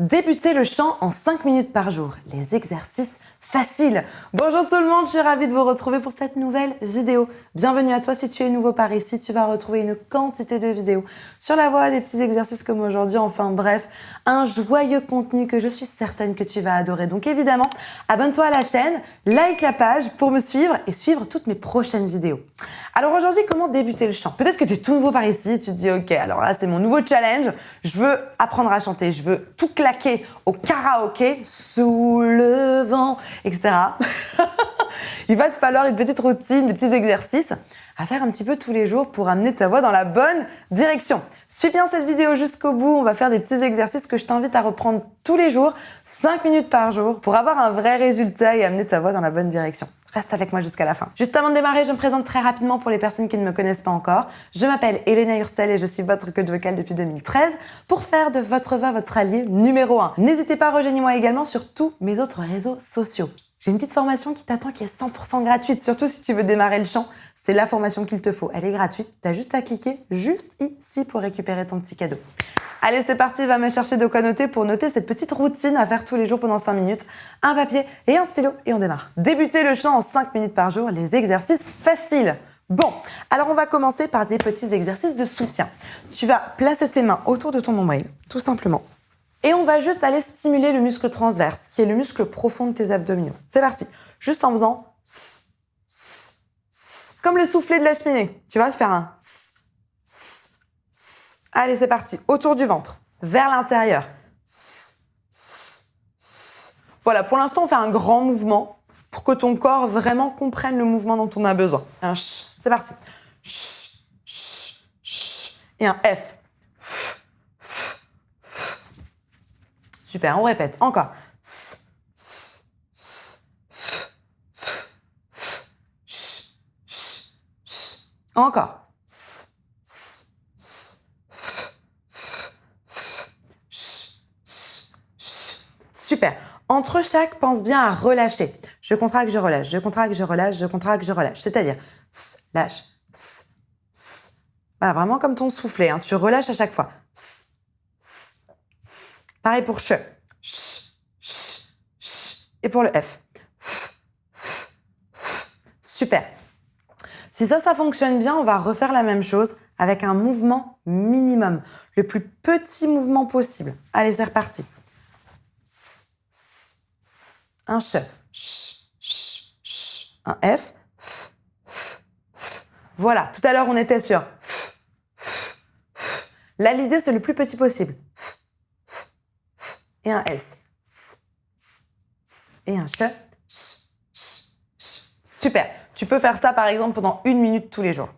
Débuter le chant en 5 minutes par jour. Les exercices faciles. Bonjour tout le monde, je suis ravie de vous retrouver pour cette nouvelle vidéo. Bienvenue à toi si tu es nouveau par ici. Tu vas retrouver une quantité de vidéos sur la voie, des petits exercices comme aujourd'hui. Enfin bref, un joyeux contenu que je suis certaine que tu vas adorer. Donc évidemment, abonne-toi à la chaîne, like la page pour me suivre et suivre toutes mes prochaines vidéos. Alors aujourd'hui, comment débuter le chant? Peut-être que tu es tout nouveau par ici, tu te dis ok, alors là c'est mon nouveau challenge, je veux apprendre à chanter, je veux tout claquer au karaoké, sous le vent, etc. Il va te falloir une petite routine, des petits exercices à faire un petit peu tous les jours pour amener ta voix dans la bonne direction. Suis bien cette vidéo jusqu'au bout, on va faire des petits exercices que je t'invite à reprendre tous les jours, 5 minutes par jour, pour avoir un vrai résultat et amener ta voix dans la bonne direction. Reste avec moi jusqu'à la fin. Juste avant de démarrer, je me présente très rapidement pour les personnes qui ne me connaissent pas encore. Je m'appelle Elena Hurstel et je suis votre coach vocal depuis 2013 pour faire de votre voix votre allié numéro 1. N'hésitez pas à rejoindre moi également sur tous mes autres réseaux sociaux. J'ai une petite formation qui t'attend qui est 100% gratuite, surtout si tu veux démarrer le chant. C'est la formation qu'il te faut. Elle est gratuite. T'as juste à cliquer juste ici pour récupérer ton petit cadeau. Allez, c'est parti, va me chercher de quoi noter pour noter cette petite routine à faire tous les jours pendant 5 minutes. Un papier et un stylo et on démarre. Débuter le chant en 5 minutes par jour, les exercices faciles. Bon, alors on va commencer par des petits exercices de soutien. Tu vas placer tes mains autour de ton nombril, tout simplement. Et on va juste aller stimuler le muscle transverse, qui est le muscle profond de tes abdominaux. C'est parti. Juste en faisant comme le soufflet de la cheminée. Tu vas faire un Allez, c'est parti. Autour du ventre, vers l'intérieur. Voilà, pour l'instant, on fait un grand mouvement pour que ton corps vraiment comprenne le mouvement dont on a besoin. Un ch, c'est parti. Ch, ch, ch. Et un F. Super, on répète. Encore. Encore. Super. Entre chaque, pense bien à relâcher. Je contracte, je relâche, je contracte, je relâche, je contracte, je relâche. C'est-à-dire, lâche. Voilà, vraiment comme ton soufflet, hein. Tu relâches à chaque fois. Pareil pour che. Et pour le F. Super. Si ça fonctionne bien, on va refaire la même chose avec un mouvement minimum. Le plus petit mouvement possible. Allez, c'est reparti. Un che. Un F. Voilà, tout à l'heure on était sur. Là, l'idée, c'est le plus petit possible. Et un S. Et un che. Super. Tu peux faire ça, par exemple, pendant 1 minute tous les jours.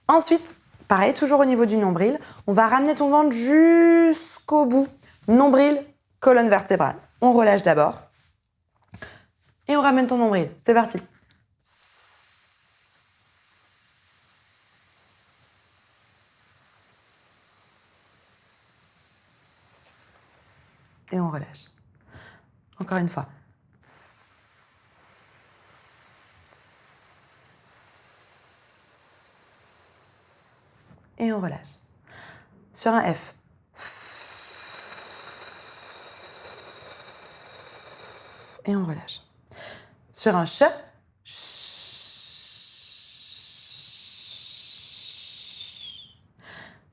Ensuite, pareil, toujours au niveau du nombril, on va ramener ton ventre jusqu'au bout. Nombril, colonne vertébrale. On relâche d'abord. Et on ramène ton nombril. C'est parti. Et on relâche. Encore une fois. Et on relâche. Sur un F. Et on relâche. Sur un che.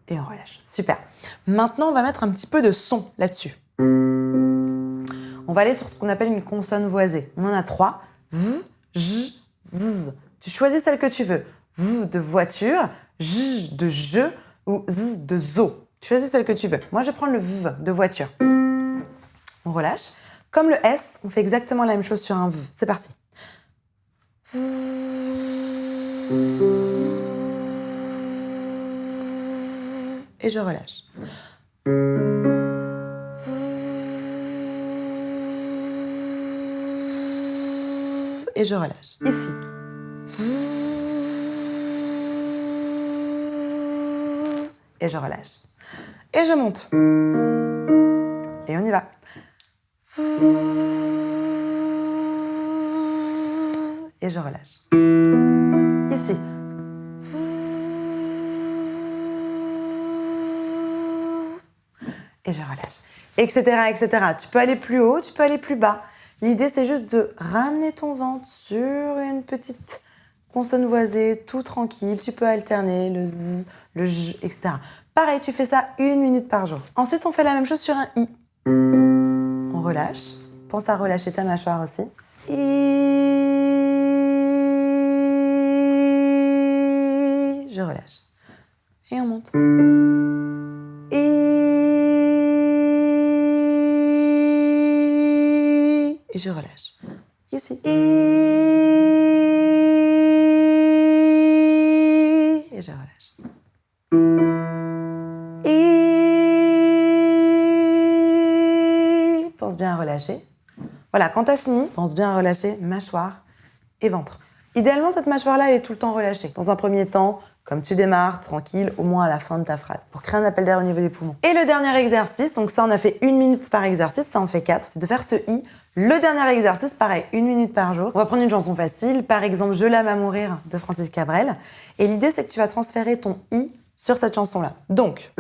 Et on relâche. Super. Maintenant, on va mettre un petit peu de son là-dessus. On va aller sur ce qu'on appelle une consonne voisée. On en a 3. V, J, Z. Tu choisis celle que tu veux. V de voiture, J de je ou Z de zo. Tu choisis celle que tu veux. Moi, je prends le V de voiture. On relâche. Comme le S, on fait exactement la même chose sur un V. C'est parti. Et je relâche. Et je relâche. Ici. Et je relâche. Et je monte. Et on y va. Et je relâche. Ici. Et je relâche. etc., etc. Tu peux aller plus haut, tu peux aller plus bas. L'idée, c'est juste de ramener ton ventre sur une petite consonne voisée, tout tranquille. Tu peux alterner le Z, le J, etc. Pareil, tu fais ça 1 minute par jour. Ensuite, on fait la même chose sur un I. On relâche. Pense à relâcher ta mâchoire aussi. I. Je relâche. Et on monte. I. Et je relâche. Ici. I. Et je relâche. I. Pense bien à relâcher. Voilà, quand tu as fini, pense bien à relâcher mâchoire et ventre. Idéalement, cette mâchoire-là, elle est tout le temps relâchée. Dans un premier temps, comme tu démarres, tranquille, au moins à la fin de ta phrase, pour créer un appel d'air au niveau des poumons. Et le dernier exercice, donc ça, on a fait 1 minute par exercice, ça en fait 4, c'est de faire ce I. Le dernier exercice, pareil, 1 minute par jour. On va prendre une chanson facile, par exemple « Je l'aime à mourir » de Francis Cabrel. Et l'idée, c'est que tu vas transférer ton I sur cette chanson-là. Donc...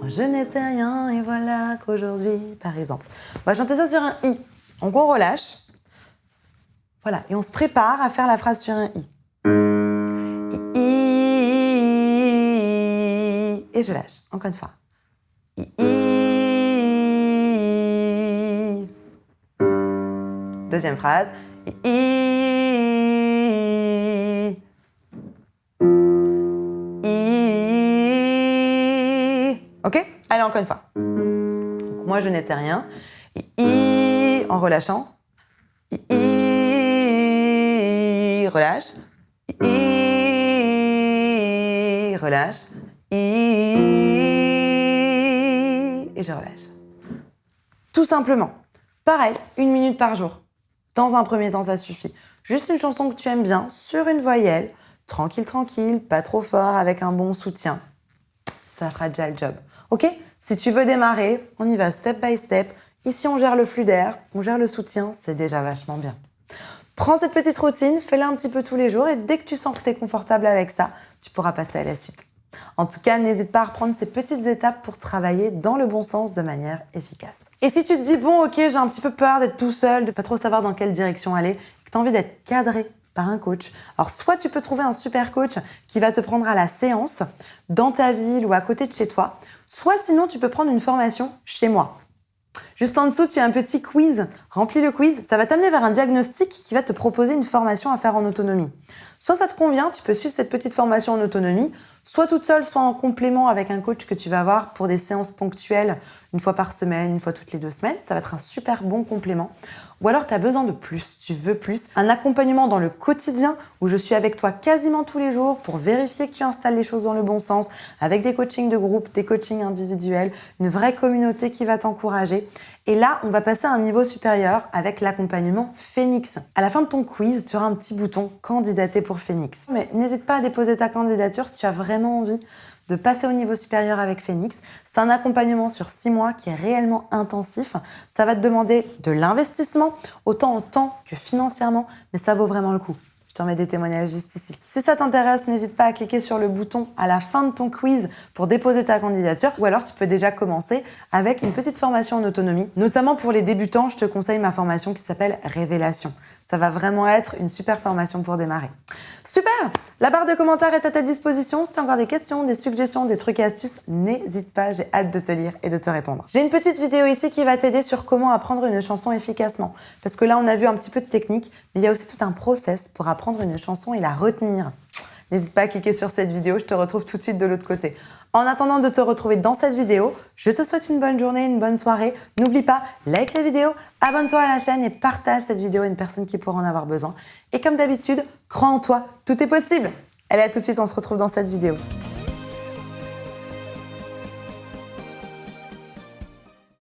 je n'étais rien et voilà qu'aujourd'hui, par exemple. On va chanter ça sur un I. Donc on relâche. Voilà, et on se prépare à faire la phrase sur un I. I. Et je lâche, encore une fois. I. Deuxième phrase. I. Ok? Allez, encore une fois. Donc, moi, je n'étais rien. I, en relâchant. I, relâche. I, relâche. I, et je relâche. Tout simplement. Pareil, 1 minute par jour. Dans un premier temps, ça suffit. Juste une chanson que tu aimes bien, sur une voyelle. Tranquille, tranquille, pas trop fort, avec un bon soutien. Ça fera déjà le job. Ok? Si tu veux démarrer, on y va step by step. Ici, on gère le flux d'air, on gère le soutien, c'est déjà vachement bien. Prends cette petite routine, fais-la un petit peu tous les jours et dès que tu sens que tu es confortable avec ça, tu pourras passer à la suite. En tout cas, n'hésite pas à reprendre ces petites étapes pour travailler dans le bon sens de manière efficace. Et si tu te dis, bon, ok, j'ai un petit peu peur d'être tout seul, de pas trop savoir dans quelle direction aller, que tu as envie d'être cadré par un coach. Alors, soit tu peux trouver un super coach qui va te prendre à la séance dans ta ville ou à côté de chez toi, soit sinon tu peux prendre une formation chez moi. Juste en dessous, tu as un petit quiz. Remplis le quiz. Ça va t'amener vers un diagnostic qui va te proposer une formation à faire en autonomie. Soit ça te convient, tu peux suivre cette petite formation en autonomie, soit toute seule, soit en complément avec un coach que tu vas avoir pour des séances ponctuelles, 1 fois par semaine, 1 fois toutes les 2 semaines. Ça va être un super bon complément. Ou alors, tu as besoin de plus, tu veux plus. Un accompagnement dans le quotidien où je suis avec toi quasiment tous les jours pour vérifier que tu installes les choses dans le bon sens, avec des coachings de groupe, des coachings individuels, une vraie communauté qui va t'encourager. Et là, on va passer à un niveau supérieur avec l'accompagnement Phoenix. À la fin de ton quiz, tu auras un petit bouton « Candidater pour Phoenix ». Mais n'hésite pas à déposer ta candidature si tu as vraiment envie de passer au niveau supérieur avec Phoenix. C'est un accompagnement sur 6 mois qui est réellement intensif. Ça va te demander de l'investissement, autant en temps que financièrement, mais ça vaut vraiment le coup. Je t'en mets des témoignages juste ici. Si ça t'intéresse, n'hésite pas à cliquer sur le bouton à la fin de ton quiz pour déposer ta candidature, ou alors tu peux déjà commencer avec une petite formation en autonomie. Notamment pour les débutants, je te conseille ma formation qui s'appelle Révélation. Ça va vraiment être une super formation pour démarrer. Super! La barre de commentaires est à ta disposition. Si tu as encore des questions, des suggestions, des trucs et astuces, n'hésite pas, j'ai hâte de te lire et de te répondre. J'ai une petite vidéo ici qui va t'aider sur comment apprendre une chanson efficacement. Parce que là, on a vu un petit peu de technique, mais il y a aussi tout un process pour apprendre une chanson et la retenir. N'hésite pas à cliquer sur cette vidéo, je te retrouve tout de suite de l'autre côté. En attendant de te retrouver dans cette vidéo, je te souhaite une bonne journée, une bonne soirée. N'oublie pas, like la vidéo, abonne-toi à la chaîne et partage cette vidéo à une personne qui pourra en avoir besoin. Et comme d'habitude, crois en toi, tout est possible. Allez, à tout de suite, on se retrouve dans cette vidéo.